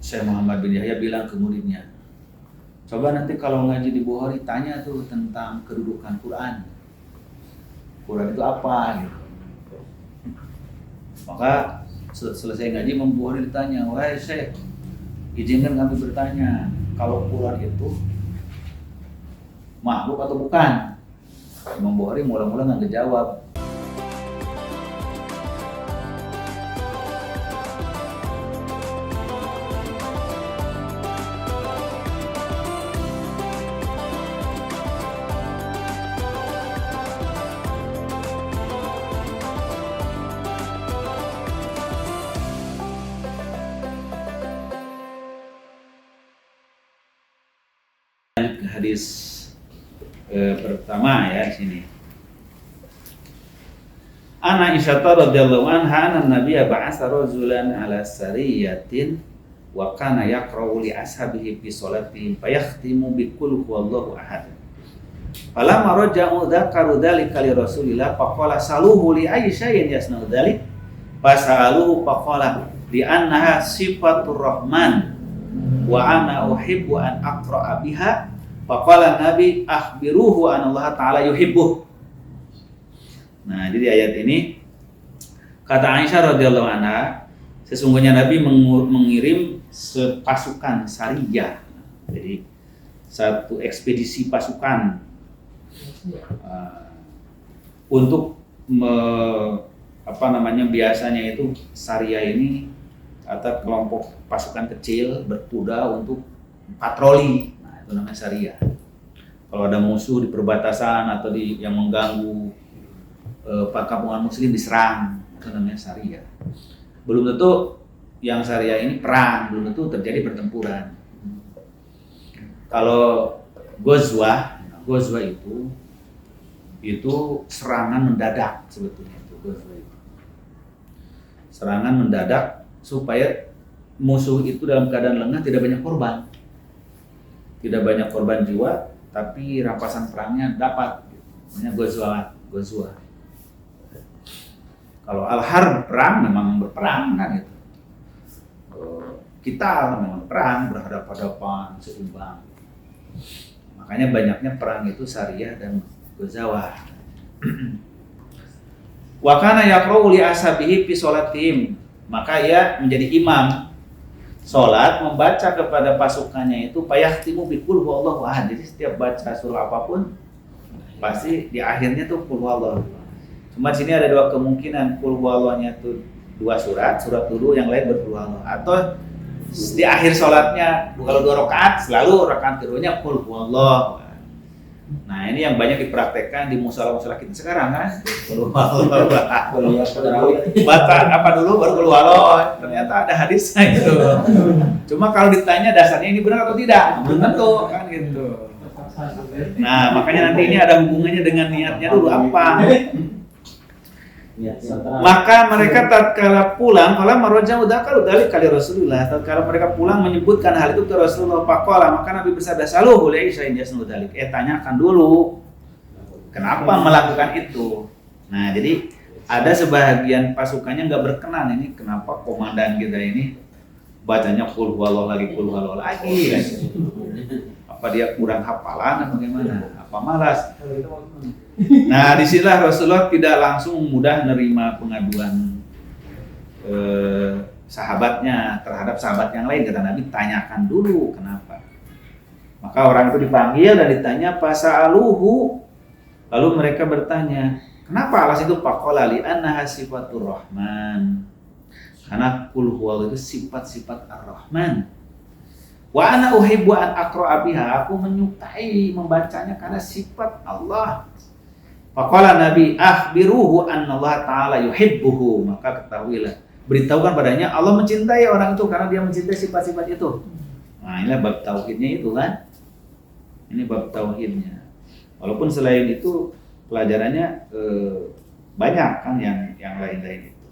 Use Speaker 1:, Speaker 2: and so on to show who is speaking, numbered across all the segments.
Speaker 1: Syekh Muhammad bin Yahya bilang ke muridnya, coba nanti kalau ngaji di Bukhari tanya tuh tentang kedudukan Quran. Quran itu apa gitu. Maka selesai ngaji Imam Bukhari ditanya, wahai Syekh, izinkan kami bertanya, kalau Quran itu makhluk atau bukan? Imam Bukhari mula-mula nggak ngejawab. Hadis pertama ya di sini. Ana Aisyah radhiyallahu anha anna Nabiyya ba'atsa rajulan ala sariyatin wa kana yaqra'u li ashabihi fi salatihim fayakhtimu bi qul huwallahu ahad. Falamma raja'u dzakaru dzalika li Rasulillah faqala saluhu li ayyi syai'in yasna'u dzalik fasaluhu faqala li annaha sifatur rahman wa ana uhibbu an aqra'a biha. Faqala Nabi akhbiruhu an Allah Ta'ala yuhibbuh. Nah, jadi ayat ini kata Aisyah radhiyallahu anha, sesungguhnya Nabi mengirim sepasukan sariyah. Jadi satu ekspedisi pasukan untuk biasanya itu sariyah ini atau kelompok pasukan kecil berkuda untuk patroli. Itu namanya syariah. Kalau ada musuh di perbatasan atau yang mengganggu perkampungan muslim diserang, itu namanya syariah. Belum tentu yang syariah ini perang, belum tentu terjadi pertempuran. Kalau ghazwah itu serangan mendadak sebetulnya itu ghazwah itu. Serangan mendadak supaya musuh itu dalam keadaan lengah tidak banyak korban. Tidak banyak korban jiwa, tapi rampasan perangnya dapat. Namanya ghazwah. Kalau al-harb perang memang berperang kan gitu. Kita memang perang berhadapan-hadapan seimbang. Makanya banyaknya perang itu syariah dan ghazwah. Wa kana yaqra'u li ashabihi fi sholatihim. Maka ia menjadi imam sholat membaca kepada pasukannya itu payakhtimu bi qul huwallahu ahad. Jadi setiap baca surah apapun pasti di akhirnya tuh qul huwallahu. Cuma di sini ada dua kemungkinan, qul huwallahnya tuh dua surat dulu, yang lain berqul huwallahu, atau di akhir sholatnya kalau 2 rakaat selalu rakaat keduanya qul huwallahu. Nah, ini yang banyak dipraktekkan di musala-musala kita sekarang kan. Qul huwallahu. Baca apa dulu baru qul huwallahu. Ternyata ada hadisnya itu. Cuma kalau ditanya dasarnya ini benar atau tidak, belum tentu kan gitu. Nah, makanya nanti ini ada hubungannya dengan niatnya dulu apa. Maka mereka tatkala pulang, kalau marojah udah kalau dari kali Rasulullah, tatkala mereka pulang menyebutkan hal itu ke Rasulullah faqala, maka Nabi bersabda saluhu li Aisyah yasnu dzalik. Tanyakan dulu kenapa melakukan itu. Nah, jadi ada sebahagian pasukannya nggak berkenan, ini kenapa komandan kita ini bacanya qul huwallahu lagi. Apa dia kurang hafalan atau bagaimana? Apa malas? Nah, disinilah Rasulullah tidak langsung mudah menerima pengaduan sahabatnya terhadap sahabat yang lain. Kata Nabi, tanyakan dulu kenapa. Maka orang itu dipanggil dan ditanya fasa'aluhu. Lalu mereka bertanya, kenapa alas itu faqala li annaha sifatur rahman. Karena qul huwallahu itu sifat-sifat ar-rahman. Wa ana uhibbu an aqra'a biha, aku menyukai membacanya karena sifat Allah. Faqala Nabi akhbiruhu anna Allah Ta'ala yuhibbuhu, maka ketahuilah, beritahukan padanya Allah mencintai orang itu karena dia mencintai sifat-sifat itu. Nah, inilah bab tauhidnya itu kan. Ini bab tauhidnya. Walaupun selain itu pelajarannya banyak kan yang lain-lain itu.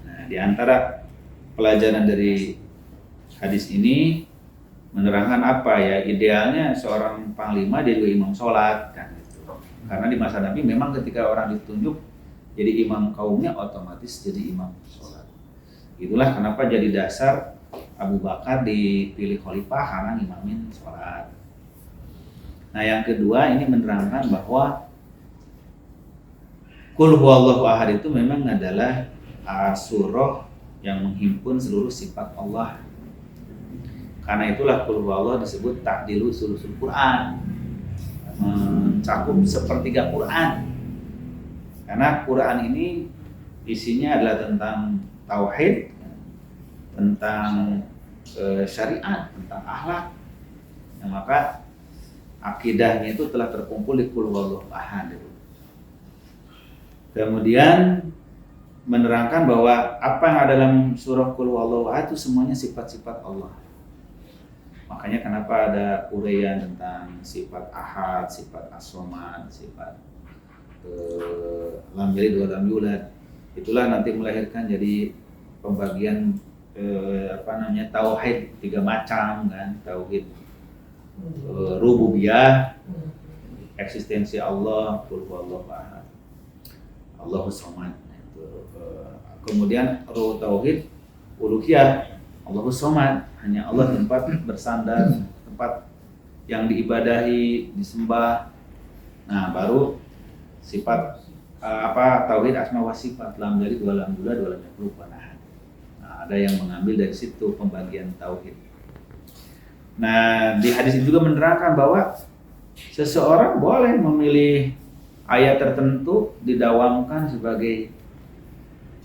Speaker 1: Nah, di antara pelajaran dari hadis ini menerangkan apa ya, idealnya seorang panglima dia juga imam sholat kan gitu. Karena di masa Nabi memang ketika orang ditunjuk jadi imam kaumnya otomatis jadi imam sholat. Itulah kenapa jadi dasar Abu Bakar dipilih khalifah karena ngimamin sholat. Nah yang kedua ini menerangkan bahwa Qul huwallahu ahad itu memang adalah surah yang menghimpun seluruh sifat Allah. Karena itulah Qul huwallahu disebut ta'dilu sulusul Quran, mencakup sepertiga Quran. Karena Quran ini isinya adalah tentang tauhid, tentang syariat, tentang akhlak. Nah, maka akidahnya itu telah terkumpul di Qul huwallahu ahad. Kemudian menerangkan bahwa apa yang ada dalam surah Qul huwallahu ahad itu semuanya sifat-sifat Allah. Makanya kenapa ada uraian tentang sifat ahad, sifat as-somad, sifat lam yalid wa lam yulad. Itulah nanti melahirkan jadi pembagian tauhid 3 macam kan, tauhid rububiyah, eksistensi Allah, Qul huwallahu ahad, Allahus Somad. Kemudian tauhid uluhiyah, Allahus Somad, hanya Allah tempat bersandar, tempat yang diibadahi, disembah. Nah, baru sifat tauhid asma wa sifat, lam yalid wa lam yulad wa lam yakul kufuwan ahad. Nah, ada yang mengambil dari situ pembagian tauhid. Nah, di hadis ini juga menerangkan bahwa seseorang boleh memilih ayat tertentu didawamkan sebagai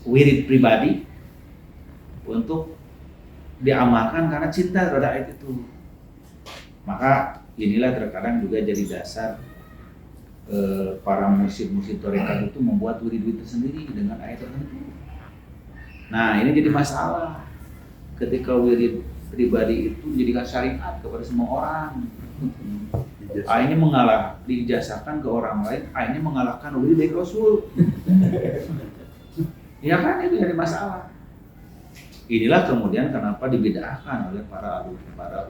Speaker 1: wirid pribadi untuk diamalkan karena cinta terhadap ayat itu. Maka inilah terkadang juga jadi dasar para mursyid-mursyid tarekat itu membuat wirid-wirid tersendiri dengan ayat tertentu. Nah, ini jadi masalah ketika wirid pribadi itu dijadikan syariat kepada semua orang. Ini dijasahkan ke orang lain, ini mengalahkan wirid dari Rasul. Ya kan, itu jadi masalah. Inilah kemudian kenapa dibid'ahkan oleh para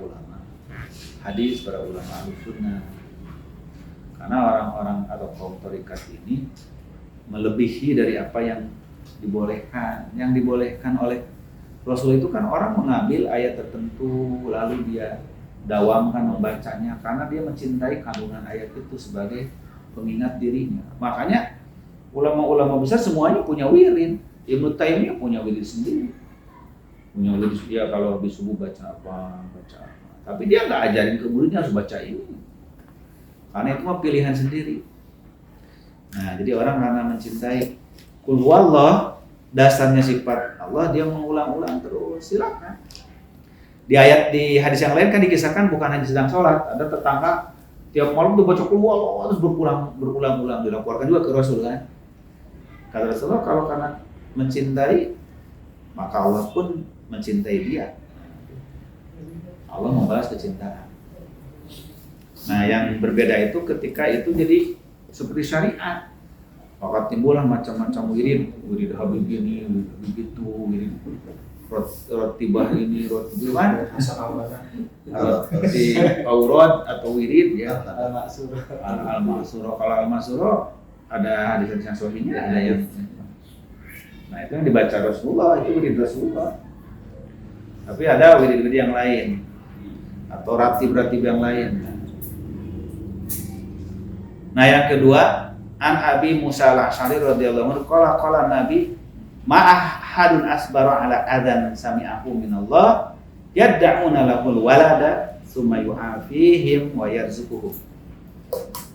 Speaker 1: ulama hadis, para ulama Ahlussunnah. Karena orang-orang atau kaum tarekat ini melebihi dari apa yang dibolehkan. Yang dibolehkan oleh Rasul itu kan orang mengambil ayat tertentu lalu dia dawamkan membacanya karena dia mencintai kandungan ayat itu sebagai pengingat dirinya. Makanya ulama-ulama besar semuanya punya wirid. Ibnu Taimiyah punya wirid sendiri. Punya wirid dia kalau habis subuh baca apa. Tapi dia nggak ajarin ke muridnya harus baca ini. Karena itu mah pilihan sendiri. Nah, jadi orang karena mencintai Qul huwallah, dasarnya sifat Allah, dia mengulang-ulang terus. Silakan. Di hadis yang lain kan dikisahkan bukan hanya sedang sholat, ada tetangga tiap malam tuh baca Qul huwallah terus berulang-ulang dilaporkan juga ke Rasul kan. Kata Rasulullah, kalau karena mencintai maka Allah pun mencintai dia. Allah membalas kecintaan. Nah, yang berbeda itu ketika itu jadi seperti syariat. Maka timbullah macam-macam wirid Habib ini, wirid itu, wirid rotibah ini, rotibah roti aurat atau wirid ya. Al-Ma'surah. Kalau Al-Ma'surah ada hadis yang sahihnya, ada yang. Nah, itu yang dibaca Rasulullah, itu wirid Rasulullah. Tapi ada wirid-wirid yang lain atau ratib-ratib yang lain. Nah, yang kedua, an Abi Musa al-Asy'ari radhiyallahu anhu qala Nabi ma'ahadun asbara ala adzan sami'ahu minallah yad'una lahul walada tsumma yu'afihim wa yarzuquhum.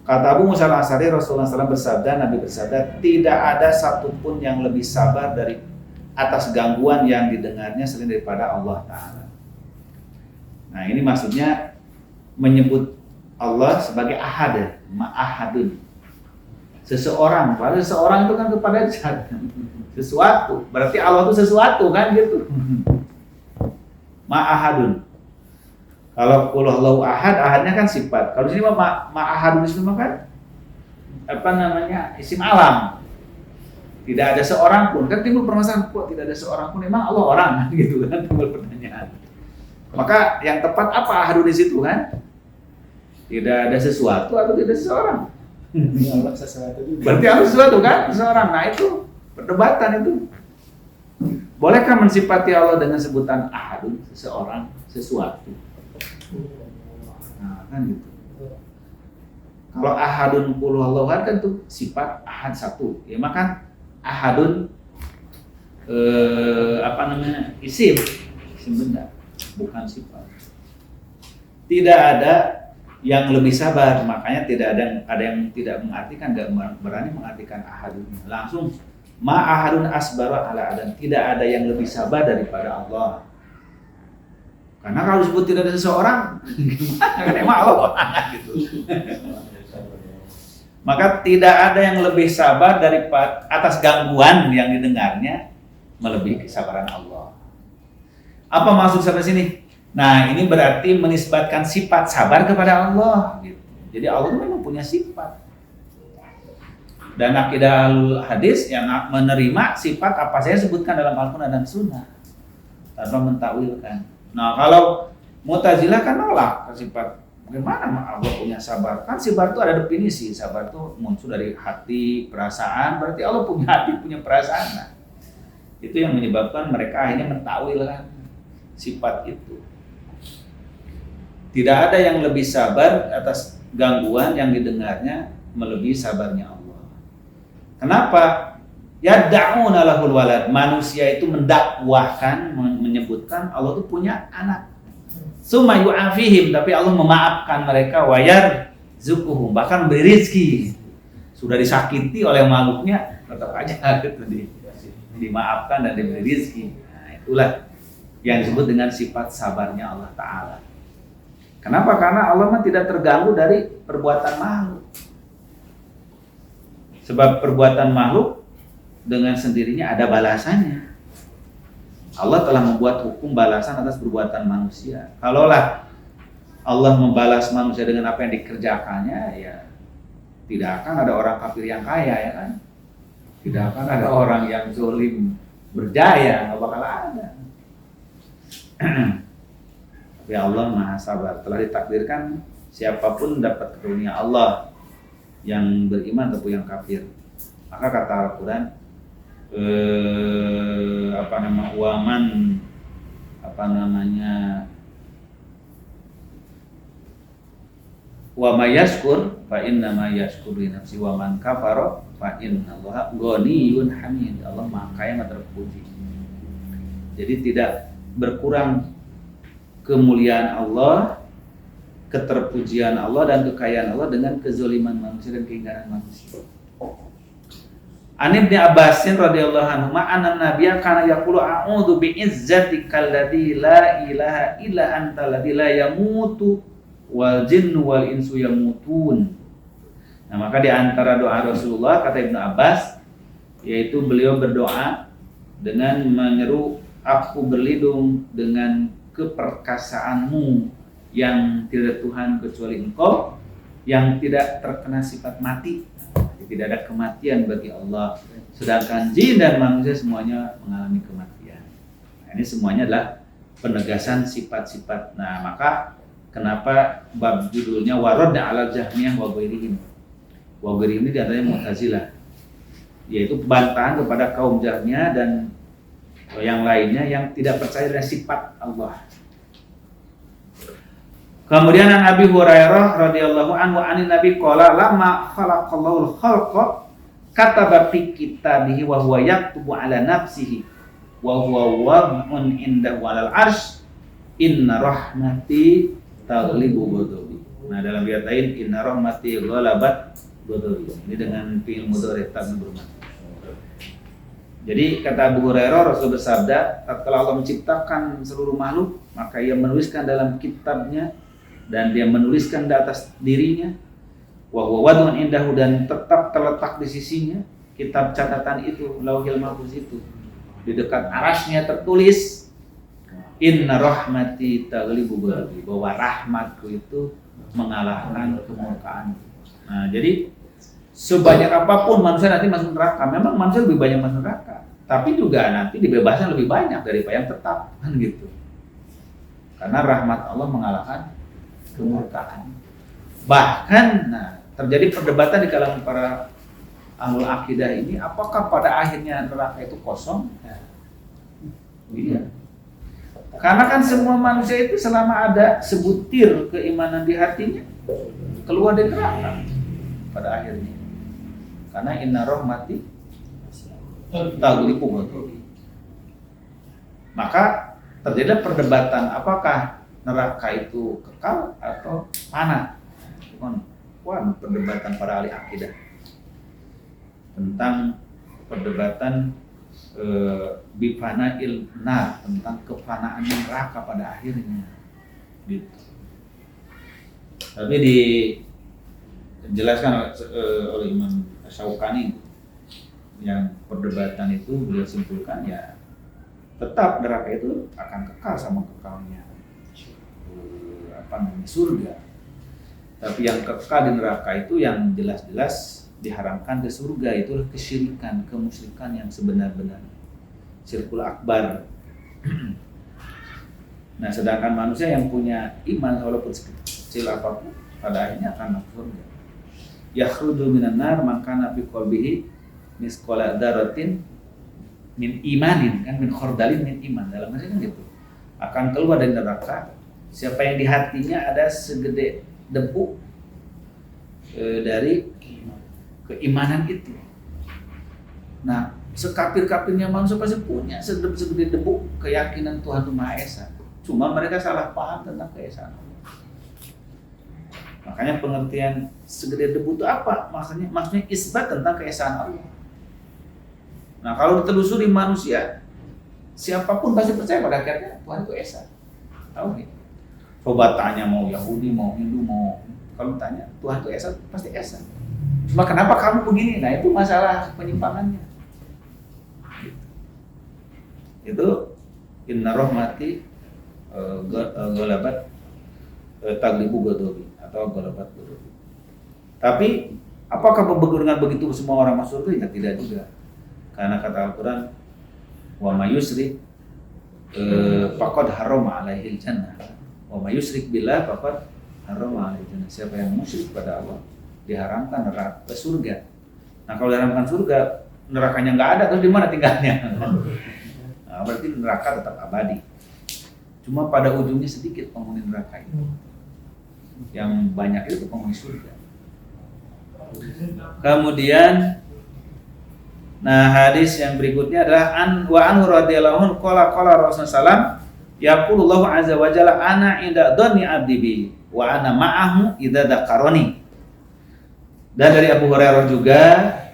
Speaker 1: Kata Abu Musa al-Asy'ari, Rasulullah SAW bersabda, Nabi bersabda, tidak ada satupun yang lebih sabar dari atas gangguan yang didengarnya selain daripada Allah Ta'ala. Nah, ini maksudnya menyebut Allah sebagai ahad, ma'ahadun. Seseorang, padahal seseorang itu kan kepada sesuatu. Berarti Allah itu sesuatu kan gitu. Ma'ahadun. Kalau Qul huwallahu ahad, ahadnya kan sifat. Kalau di sini ma'ahadun itu kan isim alam. Tidak ada seorang pun. Kan timbul permasalahan, kok tidak ada seorang pun, memang Allah orang gitu kan, timbul pertanyaan. Maka yang tepat apa ahadun di situ kan? Tidak ada sesuatu atau tidak seseorang?
Speaker 2: Allah sesuatu juga.
Speaker 1: Berarti Allah sesuatu kan? Seseorang. Nah, itu perdebatan itu. Bolehkah mensifati Allah dengan sebutan ahadun, seseorang, sesuatu? Nah, kan gitu. Kalau ahadun qul huwallahu ahad kan tuh sifat ahad satu. Ya maka ahadun isim benda, bukan sifat. Tidak ada yang lebih sabar, makanya tidak ada yang tidak mengartikan, nggak berani mengartikan ahadun. Langsung ma ahadun asbara ala adan, tidak ada yang lebih sabar daripada Allah. Karena kalau disebut tidak ada seseorang, gimana kan emang Allah gitu. Maka tidak ada yang lebih sabar daripada atas gangguan yang didengarnya melebihi kesabaran Allah. Apa maksud sampai sini? Nah, ini berarti menisbatkan sifat sabar kepada Allah gitu. Jadi Allah memang punya sifat. Dan akidah hadis yang menerima sifat apa saya sebutkan dalam Al-Quran dan Sunnah tanpa mentakwilkan. Nah, kalau Mu'tazilah kan nolak sifat. Bagaimana Allah punya sabar? Kan sabar itu ada definisi. Sabar itu muncul dari hati, perasaan. Berarti Allah punya hati, punya perasaan. Nah, itu yang menyebabkan mereka akhirnya mentakwilkan sifat itu. Tidak ada yang lebih sabar atas gangguan yang didengarnya melebihi sabarnya Allah. Kenapa? Yad'una lahul walad. Manusia itu mendakwahkan, menyebutkan Allah itu punya anak. Summa yu'afihim, tapi Allah memaafkan mereka, wayar zukuhum, bahkan beri rezeki. Sudah disakiti oleh makhluknya, tetap aja gitu dimaafkan dan diberi rezeki. Nah, itulah yang disebut dengan sifat sabarnya Allah Ta'ala. Kenapa? Karena Allah mah tidak terganggu dari perbuatan makhluk. Sebab perbuatan makhluk dengan sendirinya ada balasannya. Allah telah membuat hukum balasan atas perbuatan manusia. Kalaulah Allah membalas manusia dengan apa yang dikerjakannya, ya tidak akan ada orang kafir yang kaya, ya kan? Tidak akan ada orang yang zalim berjaya, nggak bakal ada. Tapi Allah Maha Sabar. Telah ditakdirkan siapapun dapat karunia Allah, yang beriman ataupun yang kafir. Maka kata Al-Quran, wa may yashkur fa inna ma yashkuru li nafsi wa man kafara fa innallaha ghaniyyun hamid. Allah Maha Kaya, Maha Terpuji. Jadi tidak berkurang kemuliaan Allah, keterpujian Allah dan kekayaan Allah dengan kezaliman manusia dan keingkaran manusia. An Ibnu Abbasin radhiyallahu anhu anna nabiyya kana yaqulu a'udzu bi'izzatikal ladzi la ilaha illa anta ladzi la yamutu wal jinnu wal insu yamutun. Nah, maka di antara doa Rasulullah, kata Ibnu Abbas, yaitu beliau berdoa dengan menyeru, aku berlindung dengan keperkasaanmu yang tidak Tuhan kecuali Engkau, yang tidak terkena sifat mati. Tidak ada kematian bagi Allah, sedangkan jin dan manusia semuanya mengalami kematian. Nah, ini semuanya adalah penegasan sifat-sifat. Nah, maka kenapa bab judulnya Warad 'alal Jahmiyah wa ghairihim. Wa ghairihim ini diantaranya Mu'tazilah, yaitu bantahan kepada kaum Jahmiyah dan yang lainnya yang tidak percaya dengan sifat Allah. Kemudian an Abi Hurairah radhiyallahu anhu anin Nabi qala lama khalaqallahu al-khalqa kataba fi kitabihi wa huwa yaktubu ala nafsihi wa huwa wad'un indahu 'alal 'arsy inna rahmati taghlibu ghadabi. Nah, dalam riwayat lain inna rahmati ghalabat ghadabi. Ini dengan fi'il mudhari tamyiz bermakna. Jadi kata Abu Hurairah, Rasul bersabda, tatkala Allah menciptakan seluruh makhluk, maka Ia menuliskan dalam kitabnya dan Dia menuliskan di atas dirinya, wa huwa wad'un indahu, dan tetap terletak di sisinya kitab catatan itu, Lauhil Mahfuz itu. Di dekat arasnya tertulis inna rahmati taghlibu ghadabi, bahwa rahmatku itu mengalahkan kemurkaan. Nah, jadi sebanyak apapun manusia nanti masuk neraka, memang manusia lebih banyak masuk neraka, tapi juga nanti dibebaskan lebih banyak daripada yang tetap, kan gitu. Karena rahmat Allah mengalahkan kemurkaan. Bahkan, nah, terjadi perdebatan di kalangan para ahlul akidah ini, apakah pada akhirnya neraka itu kosong? Nah, Iya. Karena kan semua manusia itu selama ada sebutir keimanan di hatinya keluar dari neraka pada akhirnya. Karena inna rahmati taghlibu ghadabi. Maka terjadi perdebatan apakah neraka itu kekal atau fana. Wah, perdebatan para ahli akidah tentang perdebatan bifana ilnar, tentang kefanaan neraka pada akhirnya gitu. Tapi dijelaskan oleh Imam Syaukani yang perdebatan itu beliau simpulkan ya tetap neraka itu akan kekal sama kekalnya surga. Tapi yang kekal di neraka itu yang jelas-jelas diharamkan ke surga, itulah kesyirikan, kemusyrikan yang sebenar-benar, syirkul akbar. Nah, sedangkan manusia yang punya iman walaupun sekecil apapun pada akhirnya akan masuk surga. Yakhruju minan nar man kana fi qalbihi misqala dzarratin min imanin, kan min khardalin min iman, dalam artinya kan gitu. Akan keluar dari neraka siapa yang di hatinya ada segede debu dari keimanan itu. Nah, sekafir-kafirnya manusia pasti punya segede debu keyakinan Tuhan itu Maha Esa. Cuma mereka salah paham tentang keesaan Allah. Makanya pengertian segede debu itu apa? Maksudnya isbat tentang keesaan Allah. Nah, kalau ditelusuri manusia, siapapun pasti percaya pada akhirnya Tuhan itu Esa. Tahu nggak? Coba tanya mau Yahudi, mau Hindu, mau kalau tanya Tuhan itu Esa, pasti Esa. Cuma kenapa kamu begini? Nah, itu masalah penyimpangannya. Itu inna rahmati ghalabat taghlibu ghadabi atau ghalabat ghadabi. Tapi apakah dengan begitu semua orang masuk surga? Tidak juga. Karena kata Al-Quran wa may yusyrik faqad harrama alaihil jannah wa may yusyrik billah faqad harrama alaihil jannah. Siapa yang musyrik pada Allah diharamkan neraka surga. Nah, kalau diharamkan surga, nerakanya nggak ada, terus di mana tinggalnya? Nah, berarti neraka tetap abadi. Cuma pada ujungnya sedikit penghuni neraka itu. Yang banyak itu penghuni surga. Kemudian nah, hadis yang berikutnya adalah wa anhu radhiyallahu anhu qala Rasulullah sallallahu yaqulullahu azza wa jalla ana inda dhanni abdi bi wa ana ma'ahu idza dzakarani. Dan dari Abu Hurairah juga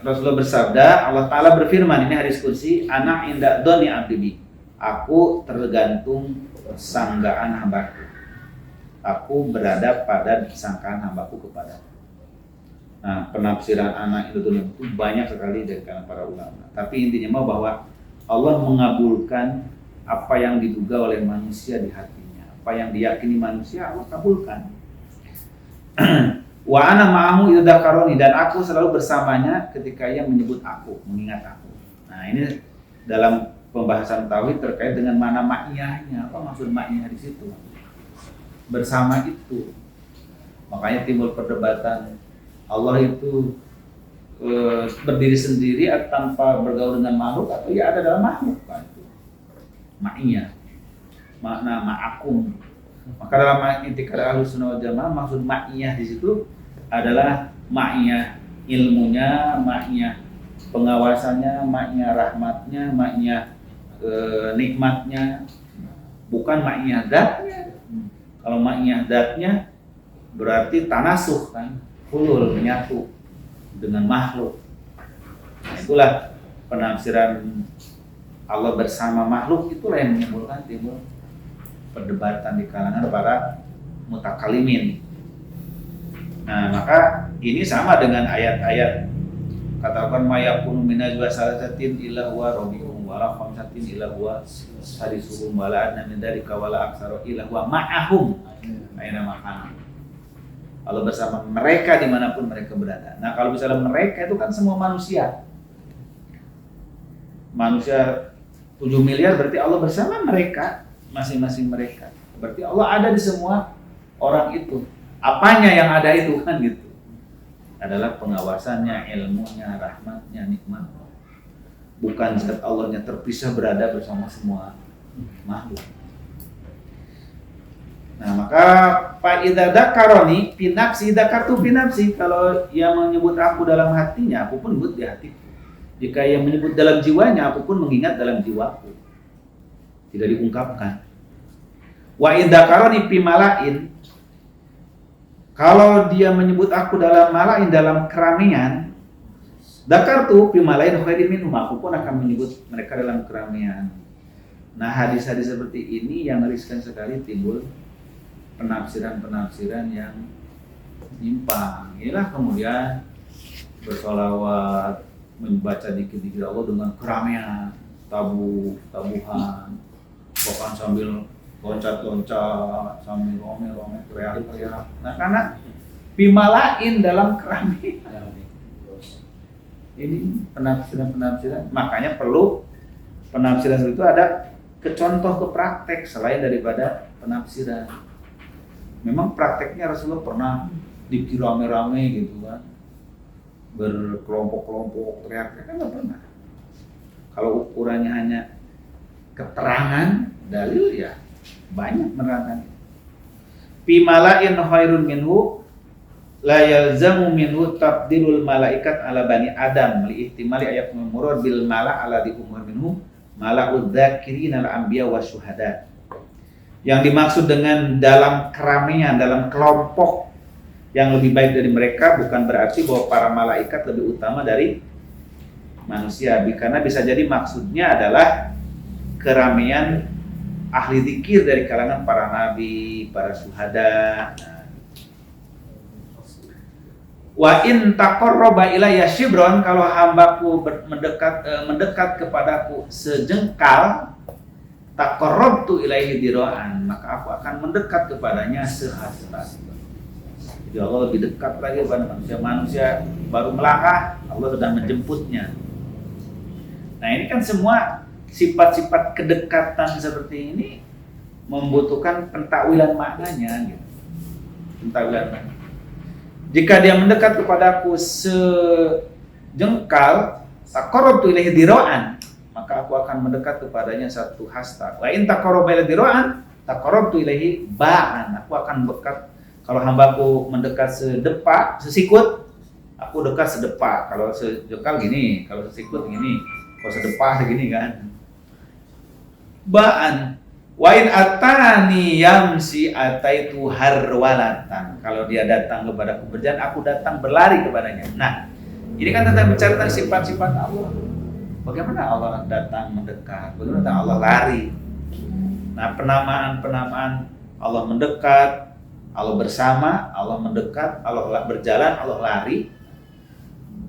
Speaker 1: Rasulullah bersabda, Allah Ta'ala berfirman, ini hadis kursi, ana inda dhanni abdi bi. Aku tergantung sanggaan hambaku. Aku berada pada sangkaan hambaku kepada. Nah, penafsiran anak itu banyak sekali dari kalangan para ulama. Tapi intinya bahwa Allah mengabulkan apa yang diduga oleh manusia di hatinya. Apa yang diyakini manusia, Allah kabulkan. Wa ana ma'ahu idza dzakarani, dan aku selalu bersamanya ketika ia menyebut aku, mengingat aku. Nah, ini dalam pembahasan tauhid terkait dengan mana ma'iyahnya. Apa maksud ma'iyah di situ? Bersama itu. Makanya timbul perdebatan Allah itu berdiri sendiri tanpa bergaul dengan makhluk atau ya ada dalam makhluk, kan itu ma'iyah, makna ma'akum. Maka dalam i'tiqad Ahlussunnah wal Jamaah maksud ma'iyah di situ adalah ma'iyah ilmunya, ma'iyah pengawasannya, ma'iyah rahmatnya, ma'iyah nikmatnya, bukan ma'iyah zatnya. Kalau ma'iyah zatnya berarti tanasuh, kan, hulul, menyatu dengan makhluk. Nah, itulah penafsiran Allah bersama makhluk, itulah yang menimbulkan timbul perdebatan di kalangan para mutakalimin. Nah, maka ini sama dengan ayat-ayat katakan mayakunu minajwa salasatin illa huwa rabi'uhum wala khamsatin illa huwa sadisuhum wala adna min dzalika wala aktsara illa huwa ma'ahum aina makana. Allah bersama mereka dimanapun mereka berada. Nah, kalau misalnya mereka itu kan semua manusia. Manusia 7 miliar berarti Allah bersama mereka, masing-masing mereka. Berarti Allah ada di semua orang itu. Apanya yang ada itu, kan gitu. Adalah pengawasannya, ilmunya, rahmatnya, nikmatnya. Bukan zat Allahnya terpisah berada bersama semua makhluk. Nah, maka fa'idza dzakaroni fi nafsi dzakartu fi nafsi, kalau ia menyebut aku dalam hatinya, aku pun menyebut di hatiku. Jika ia menyebut dalam jiwanya, aku pun mengingat dalam jiwaku. Tidak diungkapkan. Wa idza dzakaroni fi mala'in, kalau dia menyebut aku dalam mala'in, dalam keramaian, dzakartu fi mala'in khairin minhum, aku pun akan menyebut mereka dalam keramaian. Nah, hadis-hadis seperti ini yang riskan sekali timbul penafsiran-penafsiran yang menyimpang. Inilah kemudian bersolawat, membaca dikir-dikir Allah dengan keramaian, tabuhan, bahkan sambil loncat-loncat, sambil rome-rome, teriak-teriak. Nah, karena bimalain dalam keramaian. Ini penafsiran-penafsiran. Makanya perlu penafsiran itu ada ke contoh, ke praktek selain daripada penafsiran. Memang prakteknya Rasulullah pernah dikir rame-rame gitu kan, berkelompok-kelompok teriak-teriak, kan nggak pernah. Kalau ukurannya hanya keterangan, dalil, ya banyak menerangkan. Fi mala'in khairun minhu la yalzamu minhu tabdilul malaikat ala bani adam li ihtimali ayat murad bil mala' ala di umur minhu mala'ud dzakirin al anbiya wasyuhada. Yang dimaksud dengan dalam keramaian, dalam kelompok yang lebih baik dari mereka, bukan berarti bahwa para malaikat lebih utama dari manusia. Karena bisa jadi maksudnya adalah keramaian ahli zikir dari kalangan para nabi, para syuhada. Wa in taqarraba ilayya shibron, kalau hambaku mendekat kepadaku sejengkal, taqarrabtu ilaihi dira'an, maka aku akan mendekat kepadanya sehasta. Jadi Allah lebih dekat lagi kepada manusia. Manusia baru melangkah, Allah sedang menjemputnya. Nah, ini kan semua sifat-sifat kedekatan seperti ini membutuhkan pentakwilan maknanya gitu. Pentakwilan maknanya. Jika dia mendekat kepadaku sejengkal, taqarrabtu ilaihi dira'an, maka aku akan mendekat kepadanya satu hasta. Wa in taqarraba ilaihi dira'an, taqarrabtu ilaihi ba'an. Aku akan dekat, kalau hambaku mendekat sesikut, aku dekat sedepak. Kalau sejengkal gini, kalau sesikut gini, kalau sedepak segini kan. Ba'an. Wa in atani yamsi ataitu harwalatan. Kalau dia datang kepadaku berjalan, aku datang berlari kepadanya. Nah, ini kan tentang bicara tentang sifat-sifat Allah. Bagaimana Allah datang mendekat, bagaimana Allah lari. Nah, penamaan-penamaan Allah mendekat, Allah bersama, Allah mendekat, Allah berjalan, Allah lari,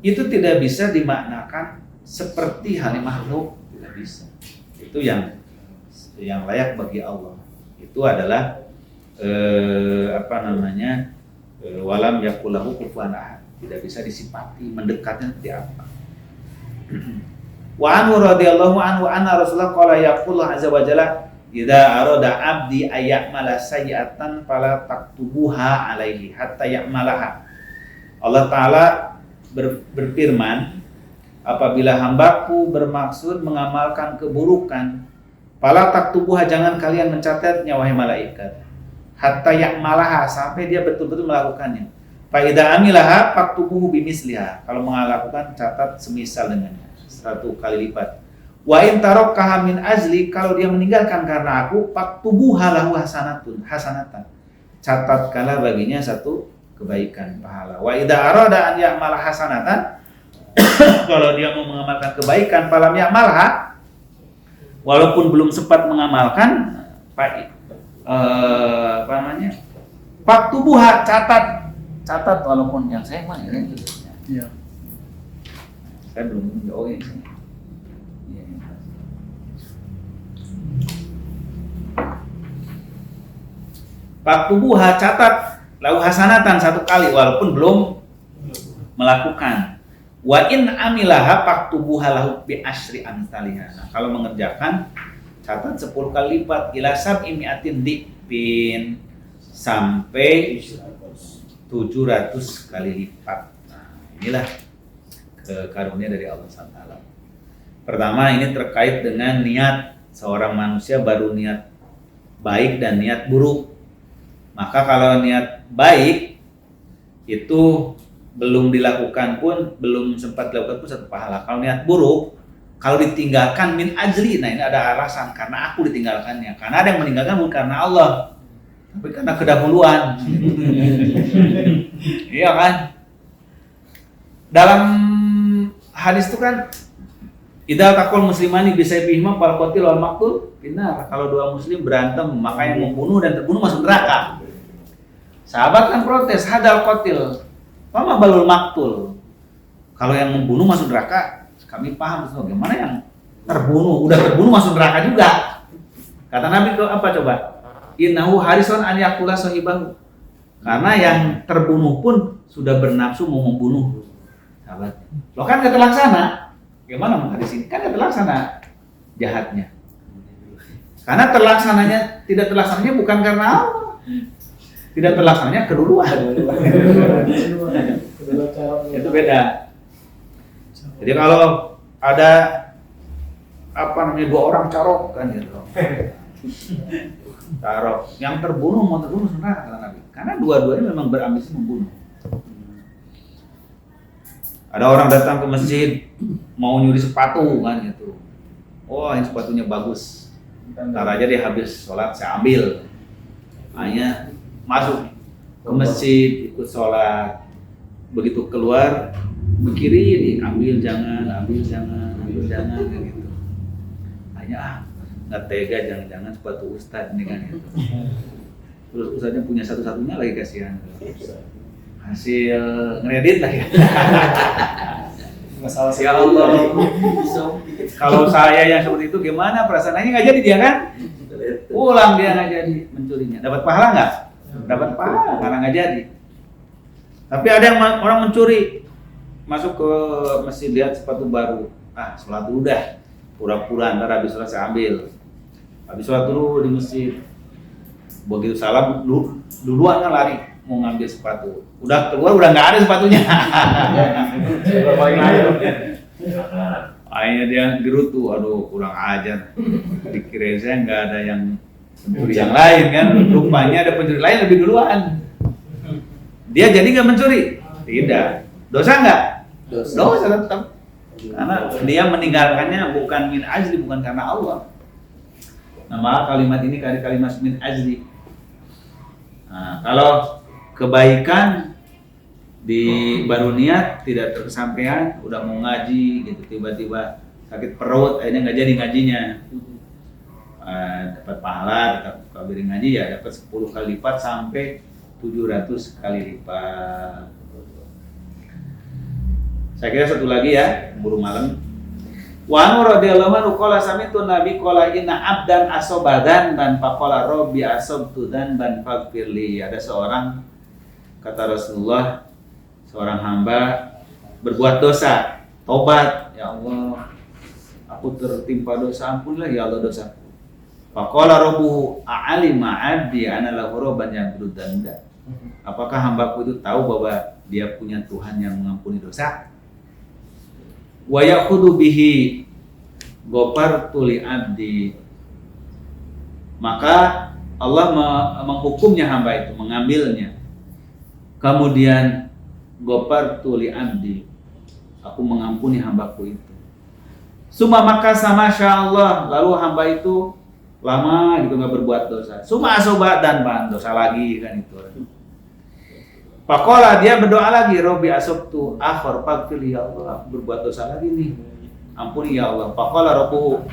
Speaker 1: itu tidak bisa dimaknakan seperti halnya makhluk, tidak bisa. Itu yang layak bagi Allah. Itu adalah walam yakulahu kufuwan ahad. Tidak bisa disifati mendekatnya seperti apa. Wa anhu radhiyallahu anhu anna Rasulullah qala yaqulu azza wa jalla idza arada abdi ayyamala sayyi'atan fala taktubuha alaihi hatta ya'malaha. Allah taala berfirman, apabila hambaku bermaksud mengamalkan keburukan, fala taktubuha, jangan kalian mencatatnya wahai malaikat, hatta ya'malaha, sampai dia betul-betul melakukannya. Fa idza amilaha faktubuhu bimisliha, kalau melakukan catat semisal dengannya, 100 kali lipat. Wa in tarakkaha min ajli, kalau dia meninggalkan karena aku, faktubuha lahu hasanatan, catatkanlah baginya satu kebaikan, pahala. Wa idza arada an ya'mala hasanatan, kalau dia mau mengamalkan kebaikan, falam ya'malha, walaupun belum sempat mengamalkan, faktubuha, catat walaupun yang saya mah ini. Iya. Saya belum jauh ini. Faktubuha, catat, lahu hasanatan, 1 kali walaupun belum melakukan. Wa in amilaha faktubuha lahu bi asyri amsalihha. Nah, kalau mengerjakan, catat 10 kali lipat, ila sab'i mi'atin dipin, sampai 700 kali lipat. Nah, inilah karunia dari Allah SWT. Pertama, ini terkait dengan niat seorang manusia baru niat baik dan niat buruk. Maka kalau niat baik itu belum dilakukan pun, belum sempat dilakukan pun satu pahala. Kalau niat buruk, kalau ditinggalkan min ajli, nah ini ada alasan karena aku ditinggalkannya. Karena ada yang meninggalkan bukan karena Allah, tapi karena kedahuluan. Iya kan? Dalam hadis itu kan, idza taqul muslimani bisayfihima fal qatil wal maqtul finnar. Kalau dua muslim berantem, maka yang membunuh dan terbunuh masuk neraka. Sahabat kan protes, hadal qatil, fama balul maqtul. Kalau yang membunuh masuk neraka, kami paham bagaimana yang terbunuh, udah terbunuh masuk neraka juga. Kata Nabi itu apa coba? Innahu harisun an yaqula sahibahu. Karena yang terbunuh pun sudah bernafsu mau membunuh sahabat. Lo kan gak terlaksana. Gimana hadis ini? Kan gak terlaksana jahatnya. Karena tidak terlaksananya bukan karena Allah. Tidak terlaksananya keduluan. Itu beda. Jadi kalau ada dua orang carok kan gitu. Carok, yang terbunuh mau terbunuh neraka kata Nabi. Karena dua-duanya memang berambisi membunuh. Ada orang datang ke masjid mau nyuri sepatu kan gitu. Oh, ini sepatunya bagus. Ntar aja dia habis sholat saya ambil. Hanya masuk ke masjid ikut sholat. Begitu keluar mikirin, ambil jangan kayak gitu. Hanya nggak tega, jangan-jangan sepatu ustadz ini kan gitu. Terus ustadznya punya satu-satunya lagi, kasihan. Hasil ngedit lah ya.
Speaker 2: Masalah
Speaker 1: Ya Allah. Kalau saya yang seperti itu gimana perasaannya, nggak jadi dia kan? Pulang dia nggak jadi mencurinya. Dapat pahala nggak? Dapat pahala karena nggak jadi. Tapi ada yang orang mencuri, masuk ke masjid lihat sepatu baru. Sholat dulu dah. Pura-pura ntar habis sholat saya ambil. Habis sholat dulu di masjid. Begitu salam duluan kan lari mau ngambil sepatu. Udah keluar udah nggak ada sepatunya. Akhirnya dia gerutu, aduh kurang ajar. Dikira saya nggak ada yang pencuri yang lain kan. Rupanya ada pencuri lain lebih duluan. Dia jadi nggak mencuri? Tidak. Dosa nggak? Dosa tetap. Karena dia meninggalkannya bukan min ajli, bukan karena Allah. Nama kalimat ini kalimat min ajli. Nah, kalau kebaikan di baru niat tidak tersampaian, udah mau ngaji gitu tiba-tiba sakit perut, akhirnya nggak jadi ngajinya. Dapat pahala, tetap kabir ngaji ya dapat 10 kali lipat sampai 700 kali lipat. Saya kira satu lagi ya, buru malam. Wa anu radhiyallahu anhu qala sami'tu nabi qala inna abdan asobadan dan faqala rabbi asobtu dan faghfirli. Ada seorang, kata Rasulullah, seorang hamba berbuat dosa, tobat, ya Allah aku tertimpa dosa, ampunilah ya Allah dosaku. Faqala rabbuhu a'alima 'abdi ana lahu rabban yaghfiru dzamba. Apakah hambaku itu tahu bahwa dia punya Tuhan yang mengampuni dosa? Wa ya'khudhu bihi ghafartu li 'abdi. Maka Allah menghukumnya hamba itu, mengambilnya. Kemudian ghafartu li 'abdi, aku mengampuni hambaku itu. Suma maka sama Allah, lalu hamba itu lama gitu nggak berbuat dosa. Suma asobat dan dosa lagi kan itu. Pakola dia berdoa lagi, Robi asobtu akhor faghfirli ya Allah, berbuat dosa lagi nih, ampuni ya Allah. Pakola Robbuhu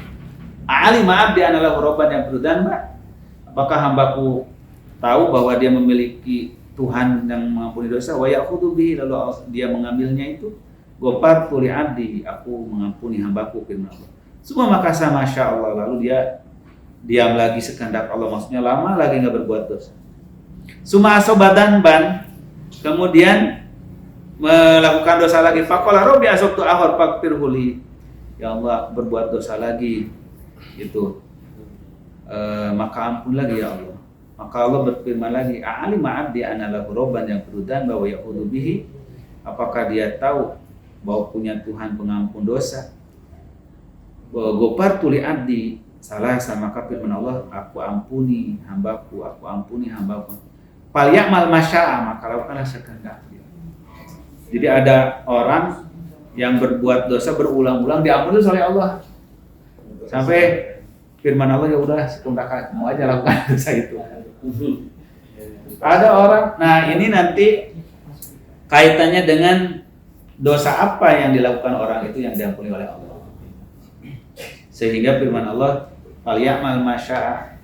Speaker 1: a'alima 'abdi ana lahu rabban yaghfiru dzamba. Apakah hambaku tahu bahwa dia memiliki Tuhan yang mengampuni dosa? Wa ya'khudhu bihi, lalu dia mengambilnya itu. Ghafartu li 'abdi, aku mengampuni hambaku, firman Allah. Semua maka sama Masya Allah, lalu dia diam lagi sekehendak Allah, maksudnya lama lagi nggak berbuat dosa. Suma asobadan ban, kemudian melakukan dosa lagi. Faqala rabbi asabtu akhar faghfirli, ya Allah berbuat dosa lagi itu, maka ampun lagi ya Allah. Maka Allah berfirman lagi, a'alima 'abdi anna lahu rabban yaghfiru dzamba wa ya'khudhu bihi. Apakah dia tahu bahwa punya Tuhan pengampun dosa? Ghafartu li 'abdi, salah sama firman Allah, aku ampuni hambaku, aku ampuni hambaku. Fal ya'mal masya'a, maka lakukanlah sekehendak dia. Jadi ada orang yang berbuat dosa berulang-ulang diampuni oleh Allah. Sampai firman Allah, ya udah sekehendak kamu aja lakukan dosa itu. Ada orang, nah ini nanti kaitannya dengan dosa apa yang dilakukan orang itu yang diampuni oleh Allah. Sehingga firman Allah, fal ya'mal masya'a,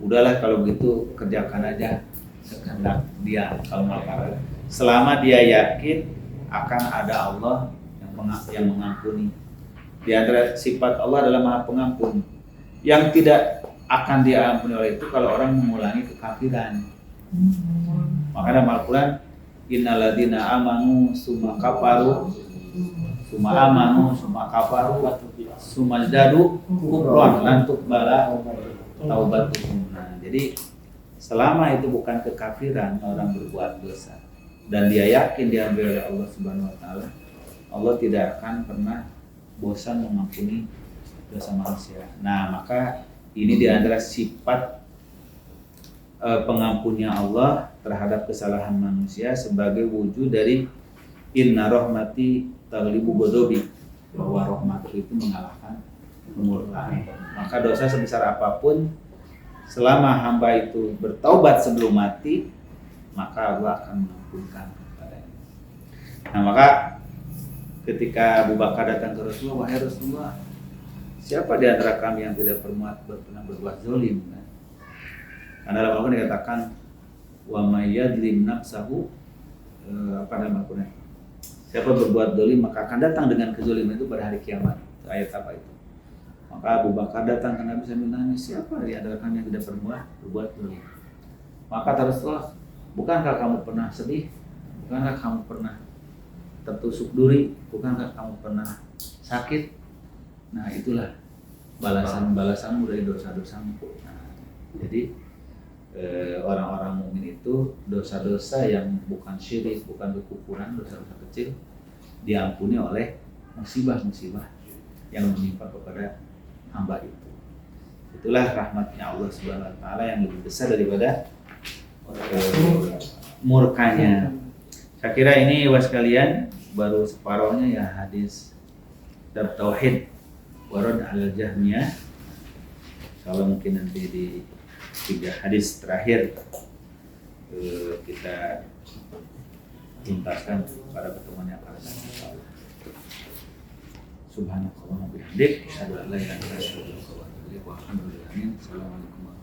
Speaker 1: udahlah kalau begitu kerjakan aja sekehendak dia kalau melakukan. Selama dia yakin akan ada Allah yang mengampuni. Di antara sifat Allah adalah Maha Pengampun. Yang tidak akan diampuni oleh itu kalau orang mengulangi kekafiran. Maka dalam Al-Quran, innalladzina amanu summa kafaru summa amanu summa kafaru summa zdadu kufran lan tuqbala taubatuhum. Nah, jadi selama itu bukan kekafiran orang berbuat dosa dan dia yakin diambil oleh Allah Subhanahu wa taala, Allah tidak akan pernah bosan mengampuni dosa manusia. Nah, maka ini di antara sifat pengampunnya Allah terhadap kesalahan manusia sebagai wujud dari inna rahmati taghlibu ghadabi, bahwa rahmat itu mengalahkan kemurkaan. Maka dosa sebesar apapun selama hamba itu bertaubat sebelum mati, maka Allah akan mengampunkan kepadanya. Nah, maka ketika Abu Bakar datang ke Rasulullah, wahai Rasulullah, siapa di antara kami yang tidak pernah berbuat zalim? Karena dalam Al-Quran dikatakan wa may yadzlim nafsahu, apa dalam Al-Quran? Siapa berbuat zalim maka akan datang dengan kezaliman itu pada hari kiamat. Itu ayat apa itu? Maka Abu Bakar datang ke Nabi sambil nangis, siapa di antara kami yang tidak pernah berbuat zalim? Maka Rasulullah, bukankah kamu pernah sedih? Bukankah kamu pernah tertusuk duri? Bukankah kamu pernah sakit? Nah, itulah balasan-balasanmu dari dosa-dosamu. Nah, jadi orang-orang mukmin itu dosa-dosa yang bukan syirik, bukan kekufuran, dosa-dosa kecil diampuni oleh musibah-musibah yang menimpa kepada hamba itu. Itulah rahmatnya Allah Subhanahu wa taala yang lebih besar daripada murkanya. Saya kira ini was kalian baru separohnya ya hadis bab tauhid warad al-jahmiyah. Kalau mungkin nanti di 3 hadis terakhir kita tuntaskan pada pertemuan yang akan datang, insyaallah. Subhanakallahumma wa bihamdik, asyhadu an la ilaha illa anta, astaghfiruka wa atubu ilaik. Alhamdulillah. Assalamualaikum.